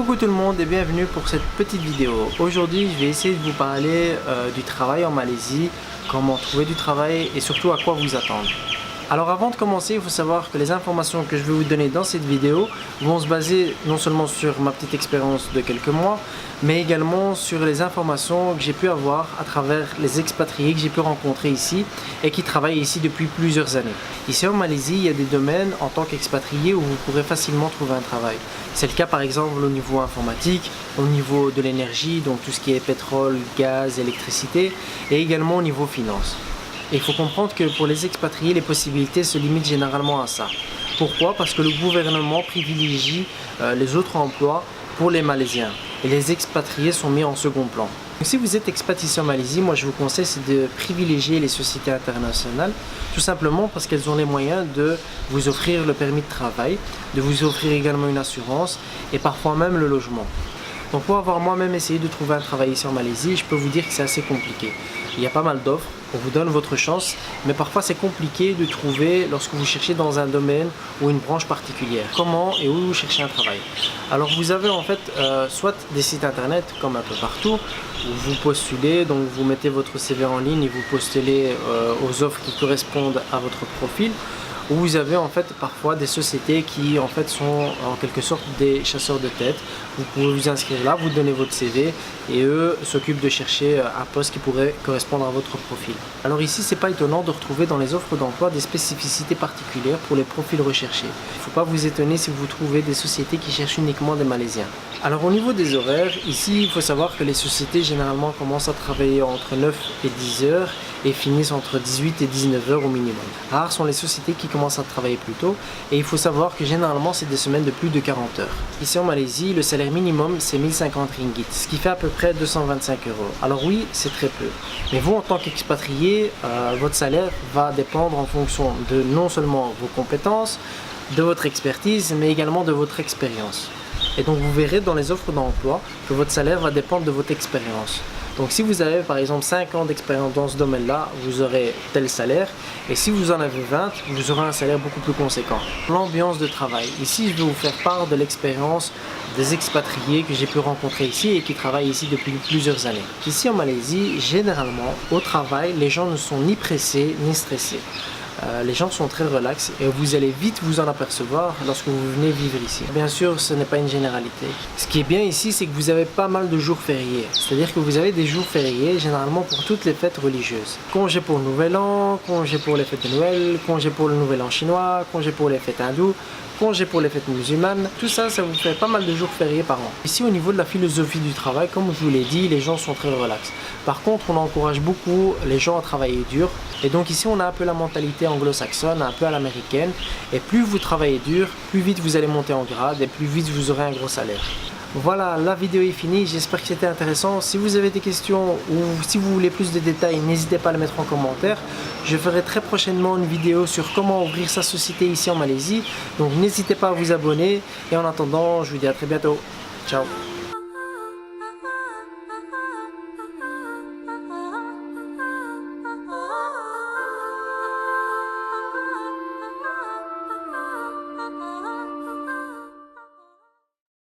Coucou tout le monde et bienvenue pour cette petite vidéo. Aujourd'hui je vais essayer de vous parler du travail en Malaisie, comment trouver du travail et surtout à quoi vous attendre. Alors avant de commencer, il faut savoir que les informations que je vais vous donner dans cette vidéo vont se baser non seulement sur ma petite expérience de quelques mois, mais également sur les informations que j'ai pu avoir à travers les expatriés que j'ai pu rencontrer ici et qui travaillent ici depuis plusieurs années. Ici en Malaisie, il y a des domaines en tant qu'expatrié où vous pourrez facilement trouver un travail. C'est le cas par exemple au niveau informatique, au niveau de l'énergie, donc tout ce qui est pétrole, gaz, électricité, et également au niveau finance. Et il faut comprendre que pour les expatriés, les possibilités se limitent généralement à ça. Pourquoi? Parce que le gouvernement privilégie les autres emplois pour les Malaisiens. Et les expatriés sont mis en second plan. Donc, si vous êtes expat ici en Malaisie, moi je vous conseille de privilégier les sociétés internationales, tout simplement parce qu'elles ont les moyens de vous offrir le permis de travail, de vous offrir également une assurance et parfois même le logement. Donc pour avoir moi-même essayé de trouver un travail ici en Malaisie, je peux vous dire que c'est assez compliqué. Il y a pas mal d'offres, on vous donne votre chance, mais parfois c'est compliqué de trouver lorsque vous cherchez dans un domaine ou une branche particulière. Comment et où vous cherchez un travail? Alors vous avez en fait soit des sites internet comme un peu partout, où vous postulez, donc vous mettez votre CV en ligne et vous postulez aux offres qui correspondent à votre profil. Où vous avez en fait parfois des sociétés qui en fait sont en quelque sorte des chasseurs de tête. Vous pouvez vous inscrire là, vous donnez votre CV et eux s'occupent de chercher un poste qui pourrait correspondre à votre profil. Alors ici c'est pas étonnant de retrouver dans les offres d'emploi des spécificités particulières pour les profils recherchés. Il ne faut pas vous étonner si vous trouvez des sociétés qui cherchent uniquement des Malaisiens. Alors au niveau des horaires, ici il faut savoir que les sociétés généralement commencent à travailler entre 9 et 10 heures et finissent entre 18 et 19 heures au minimum. Rares sont les sociétés qui commencent à travailler plus tôt et il faut savoir que généralement c'est des semaines de plus de 40 heures. Ici en Malaisie, le salaire minimum c'est 1050 ringgit, ce qui fait à peu près 225 euros. Alors oui, c'est très peu. Mais vous en tant qu'expatrié, votre salaire va dépendre en fonction de non seulement vos compétences, de votre expertise, mais également de votre expérience. Et donc vous verrez dans les offres d'emploi que votre salaire va dépendre de votre expérience. Donc si vous avez par exemple 5 ans d'expérience dans ce domaine-là, vous aurez tel salaire. Et si vous en avez 20, vous aurez un salaire beaucoup plus conséquent. L'ambiance de travail. Ici, je vais vous faire part de l'expérience des expatriés que j'ai pu rencontrer ici et qui travaillent ici depuis plusieurs années. Ici en Malaisie, généralement, au travail, les gens ne sont ni pressés ni stressés. Les gens sont très relax et vous allez vite vous en apercevoir lorsque vous venez vivre ici. Bien sûr, ce n'est pas une généralité. Ce qui est bien ici, c'est que vous avez pas mal de jours fériés. C'est-à-dire que vous avez des jours fériés généralement pour toutes les fêtes religieuses. Congé pour le Nouvel An, congé pour les fêtes de Noël, congé pour le Nouvel An chinois, congé pour les fêtes hindoues, congé pour les fêtes musulmanes, tout ça, ça vous fait pas mal de jours fériés par an. Ici au niveau de la philosophie du travail, comme je vous l'ai dit, les gens sont très relax. Par contre, on encourage beaucoup les gens à travailler dur. Et donc ici on a un peu la mentalité anglo-saxonne, un peu à l'américaine. Et plus vous travaillez dur, plus vite vous allez monter en grade et plus vite vous aurez un gros salaire. Voilà, la vidéo est finie, j'espère que c'était intéressant. Si vous avez des questions ou si vous voulez plus de détails, n'hésitez pas à le mettre en commentaire. Je ferai très prochainement une vidéo sur comment ouvrir sa société ici en Malaisie. Donc n'hésitez pas à vous abonner et en attendant, je vous dis à très bientôt. Ciao.